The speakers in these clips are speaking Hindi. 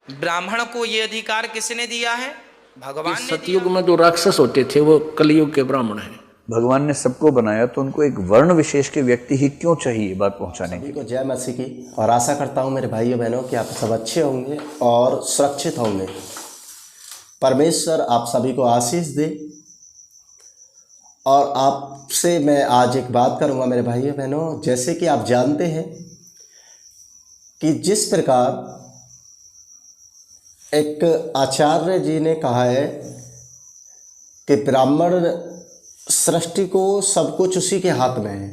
ब्राह्मण को ये अधिकार किसने दिया है? भगवान ने सतयुग में जो राक्षस होते थे वो कलयुग के ब्राह्मण हैं। भगवान ने सबको बनाया तो उनको एक वर्ण विशेष के व्यक्ति ही क्यों चाहिए बात पहुंचाने के लिए। जय मसीह की। और आशा करता हूँ मेरे भाइयों बहनों कि आप सब अच्छे होंगे और सुरक्षित होंगे। परमेश्वर आप सभी को आशीष दे। और आपसे मैं आज एक बात करूँगा मेरे भाइयों बहनों, जैसे कि आप जानते हैं कि जिस प्रकार एक आचार्य जी ने कहा है कि ब्राह्मण सृष्टि को सब कुछ उसी के हाथ में है,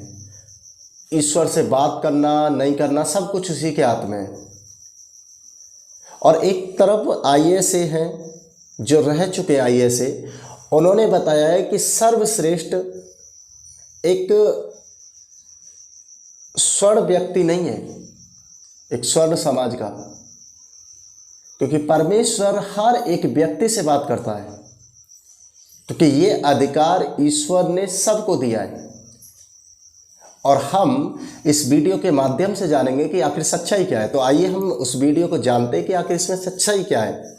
ईश्वर से बात करना नहीं करना सब कुछ उसी के हाथ में है। और एक तरफ आईएएस हैं जो रह चुके आईएएस, उन्होंने बताया है कि सर्वश्रेष्ठ एक स्वर्ण व्यक्ति नहीं है, एक स्वर्ण समाज का, क्योंकि परमेश्वर हर एक व्यक्ति से बात करता है, क्योंकि ये अधिकार ईश्वर ने सबको दिया है। और हम इस वीडियो के माध्यम से जानेंगे कि आखिर सच्चाई क्या है। तो आइए हम उस वीडियो को जानते हैं कि आखिर इसमें सच्चाई क्या है,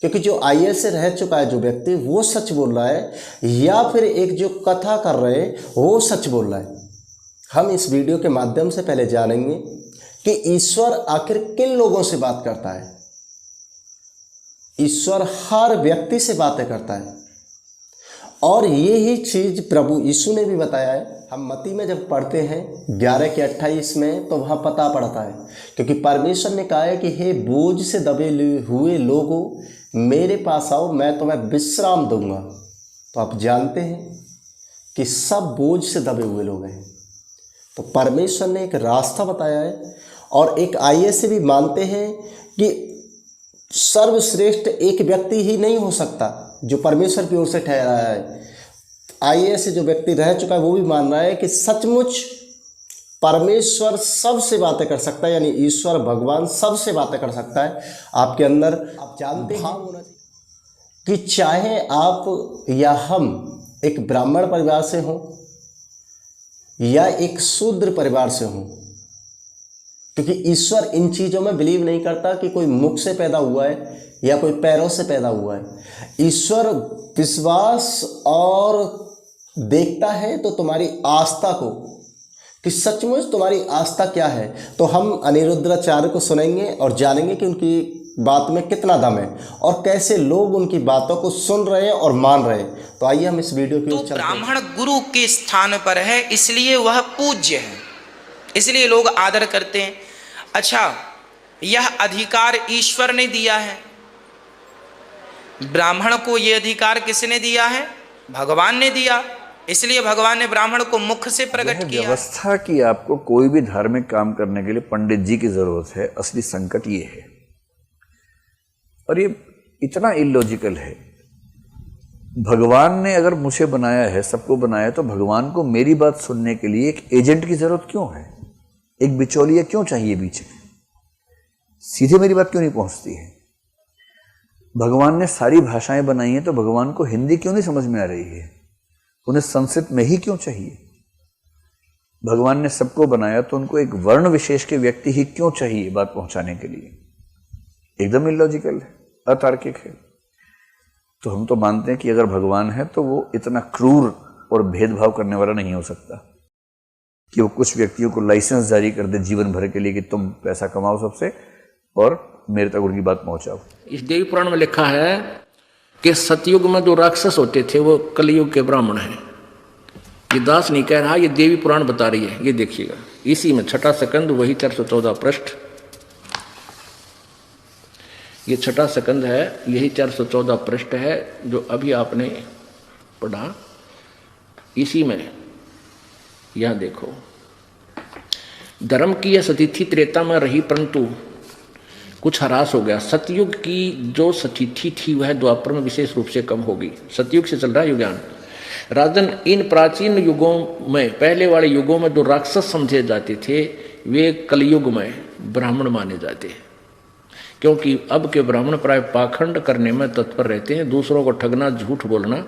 क्योंकि जो आईएएस से रह चुका है जो व्यक्ति, वो सच बोल रहा है या फिर एक जो कथा कर रहे हैं वो सच बोल रहा है। हम इस वीडियो के माध्यम से पहले जानेंगे कि ईश्वर आखिर किन लोगों से बात करता है। ईश्वर हर व्यक्ति से बातें करता है और ये ही चीज़ प्रभु यीशु ने भी बताया है। हम मत्ती में जब पढ़ते हैं 11 के 28 में, तो वहाँ पता पड़ता है, क्योंकि परमेश्वर ने कहा है कि हे बोझ से दबे हुए लोगों मेरे पास आओ, मैं तुम्हें विश्राम दूंगा। तो आप जानते हैं कि सब बोझ से दबे हुए लोग हैं। तो परमेश्वर ने एक रास्ता बताया है। और एक आईएएस से भी मानते हैं कि सर्वश्रेष्ठ एक व्यक्ति ही नहीं हो सकता जो परमेश्वर की ओर से ठहराया है। आईएएस से जो व्यक्ति रह चुका है वो भी मान रहा है कि सचमुच परमेश्वर सबसे बातें कर सकता है, यानी ईश्वर भगवान सबसे बातें कर सकता है। आपके अंदर आप जानते हैं कि चाहे आप या हम एक ब्राह्मण परिवार से हों या एक शूद्र परिवार से हों, क्योंकि ईश्वर इन चीज़ों में बिलीव नहीं करता कि कोई मुख से पैदा हुआ है या कोई पैरों से पैदा हुआ है। ईश्वर विश्वास और देखता है तो तुम्हारी आस्था को, कि सचमुच तुम्हारी आस्था क्या है। तो हम अनिरुद्धाचार्य को सुनेंगे और जानेंगे कि उनकी बात में कितना दम है और कैसे लोग उनकी बातों को सुन रहे हैं और मान रहे हैं। तो आइए हम इस वीडियो की ओर चलते हैं। ब्राह्मण गुरु के स्थान पर है, इसलिए वह पूज्य है, इसलिए लोग आदर करते हैं। अच्छा, यह अधिकार ईश्वर ने दिया है। ब्राह्मण को यह अधिकार किसने दिया है? भगवान ने दिया, इसलिए भगवान ने ब्राह्मण को मुख से प्रकट किया। व्यवस्था की आपको कोई भी धार्मिक काम करने के लिए पंडित जी की जरूरत है। असली संकट ये है, और ये इतना इलॉजिकल है। भगवान ने अगर मुझे बनाया है, सबको बनाया, तो भगवान को मेरी बात सुनने के लिए एक एजेंट की जरूरत क्यों है? एक बिचौलिया क्यों चाहिए बीच में? सीधे मेरी बात क्यों नहीं पहुंचती है? भगवान ने सारी भाषाएं बनाई हैं, तो भगवान को हिंदी क्यों नहीं समझ में आ रही है? उन्हें संस्कृत में ही क्यों चाहिए? भगवान ने सबको बनाया तो उनको एक वर्ण विशेष के व्यक्ति ही क्यों चाहिए बात पहुंचाने के लिए? एकदम इलॉजिकल है, अतार्किक है। तो हम तो मानते हैं कि अगर भगवान है तो वो इतना क्रूर और भेदभाव करने वाला नहीं हो सकता कि वो कुछ व्यक्तियों को लाइसेंस जारी कर दे जीवन भर के लिए कि तुम पैसा कमाओ सबसे और मेरे तक उनकी बात पहुंचाओ। इस देवी पुराण में लिखा है कि सतयुग में जो राक्षस होते थे वो कलयुग के ब्राह्मण हैं। ये दास नहीं कह रहा, ये देवी पुराण बता रही है। ये देखिएगा, इसी में छठा स्कंद, वही 414 पृष्ठ, ये छठा स्कंद है, यही 414 पृष्ठ है जो अभी आपने पढ़ा। इसी में यह देखो, धर्म की यह सतिथि त्रेता में रही परंतु कुछ ह्रास हो गया। सतयुग की जो सतिथि थी वह द्वापर में विशेष रूप से कम होगी। सतयुग से चल रहा है युगान। राजन, इन प्राचीन युगों में, पहले वाले युगों में जो राक्षस समझे जाते थे वे कलयुग में ब्राह्मण माने जाते हैं, क्योंकि अब के ब्राह्मण प्राय पाखंड करने में तत्पर रहते हैं, दूसरों को ठगना, झूठ बोलना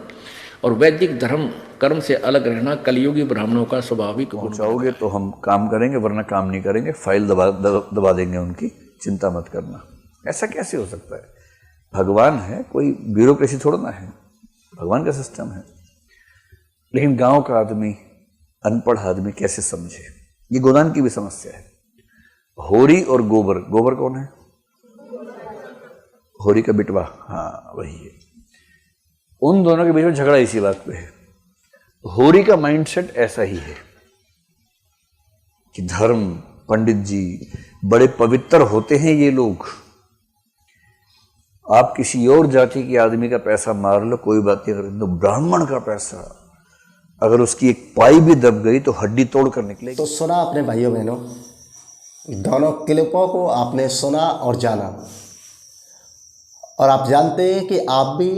और वैदिक धर्म कर्म से अलग रहना कलयुगी ब्राह्मणों का स्वाभाविक गुण। पहुंचाओगे तो हम काम करेंगे, वरना काम नहीं करेंगे। फाइल दबा देंगे उनकी, चिंता मत करना। ऐसा कैसे हो सकता है? भगवान है, कोई ब्यूरोक्रेसी थोड़ा ना है, भगवान का सिस्टम है। लेकिन गांव का आदमी, अनपढ़ आदमी कैसे समझे? ये गोदान की भी समस्या है। होरी और गोबर, गोबर कौन है? होरी का बिटवा, हाँ वही है। उन दोनों के बीच में झगड़ा इसी बात पे है। होरी का माइंडसेट ऐसा ही है कि धर्म, पंडित जी बड़े पवित्र होते हैं ये लोग। आप किसी और जाति के आदमी का पैसा मार लो कोई बात नहीं, अगर तो ब्राह्मण का पैसा अगर उसकी एक पाई भी दब गई तो हड्डी तोड़ कर निकलेगी। तो सुना अपने भाइयों बहनों, दोनों क्लिपों को आपने सुना और जाना, और आप जानते हैं कि आप भी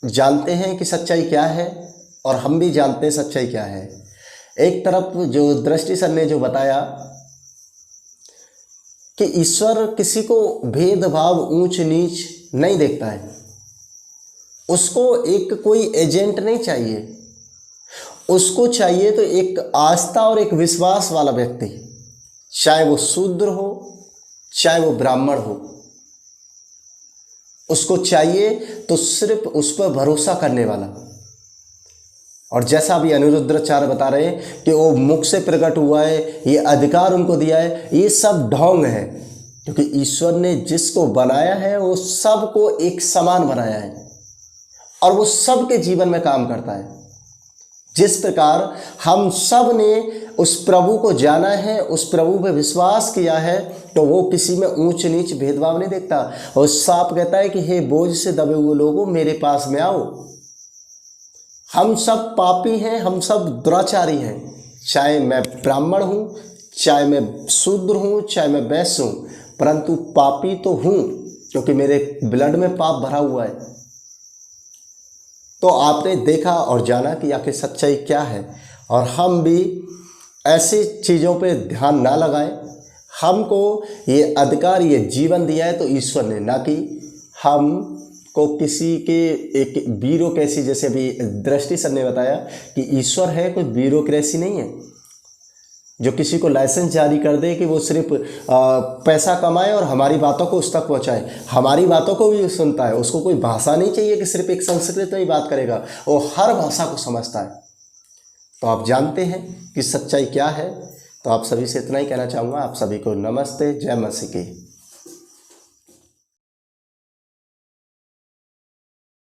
जानते हैं कि सच्चाई क्या है और हम भी जानते हैं सच्चाई क्या है। एक तरफ जो दृष्टि सर ने जो बताया कि ईश्वर किसी को भेदभाव, ऊंच नीच नहीं देखता है, उसको एक कोई एजेंट नहीं चाहिए, उसको चाहिए तो एक आस्था और एक विश्वास वाला व्यक्ति, चाहे वो शूद्र हो चाहे वो ब्राह्मण हो, उसको चाहिए तो सिर्फ उस पर भरोसा करने वाला। और जैसा भी अनिरुद्धाचार्य बता रहे हैं कि वो मुख से प्रकट हुआ है, ये अधिकार उनको दिया है, ये सब ढोंग है, क्योंकि ईश्वर ने जिसको बनाया है वो सबको एक समान बनाया है और वो सबके जीवन में काम करता है। जिस प्रकार हम सब ने उस प्रभु को जाना है, उस प्रभु पे विश्वास किया है, तो वो किसी में ऊंच नीच भेदभाव नहीं देखता और साफ कहता है कि हे बोझ से दबे हुए लोगों मेरे पास में आओ। हम सब पापी हैं, हम सब दुराचारी हैं, चाहे मैं ब्राह्मण हूँ, चाहे मैं शूद्र हूँ, चाहे मैं वैश्य हूँ, परंतु पापी तो हूँ क्योंकि मेरे ब्लड में पाप भरा हुआ है। तो आपने देखा और जाना कि आखिर सच्चाई क्या है, और हम भी ऐसी चीज़ों पे ध्यान ना लगाएं। हमको ये अधिकार, ये जीवन दिया है तो ईश्वर ने, ना कि हम को किसी के एक ब्यूरोक्रेसी, जैसे अभी दृष्टि सर ने बताया कि ईश्वर है, कोई ब्यूरोक्रेसी नहीं है जो किसी को लाइसेंस जारी कर दे कि वो सिर्फ पैसा कमाए और हमारी बातों को उस तक पहुंचाए। हमारी बातों को भी सुनता है, उसको कोई भाषा नहीं चाहिए कि सिर्फ एक संस्कृत में ही बात करेगा, वो हर भाषा को समझता है। तो आप जानते हैं कि सच्चाई क्या है। तो आप सभी से इतना ही कहना चाहूँगा। आप सभी को नमस्ते, जय मसीह की।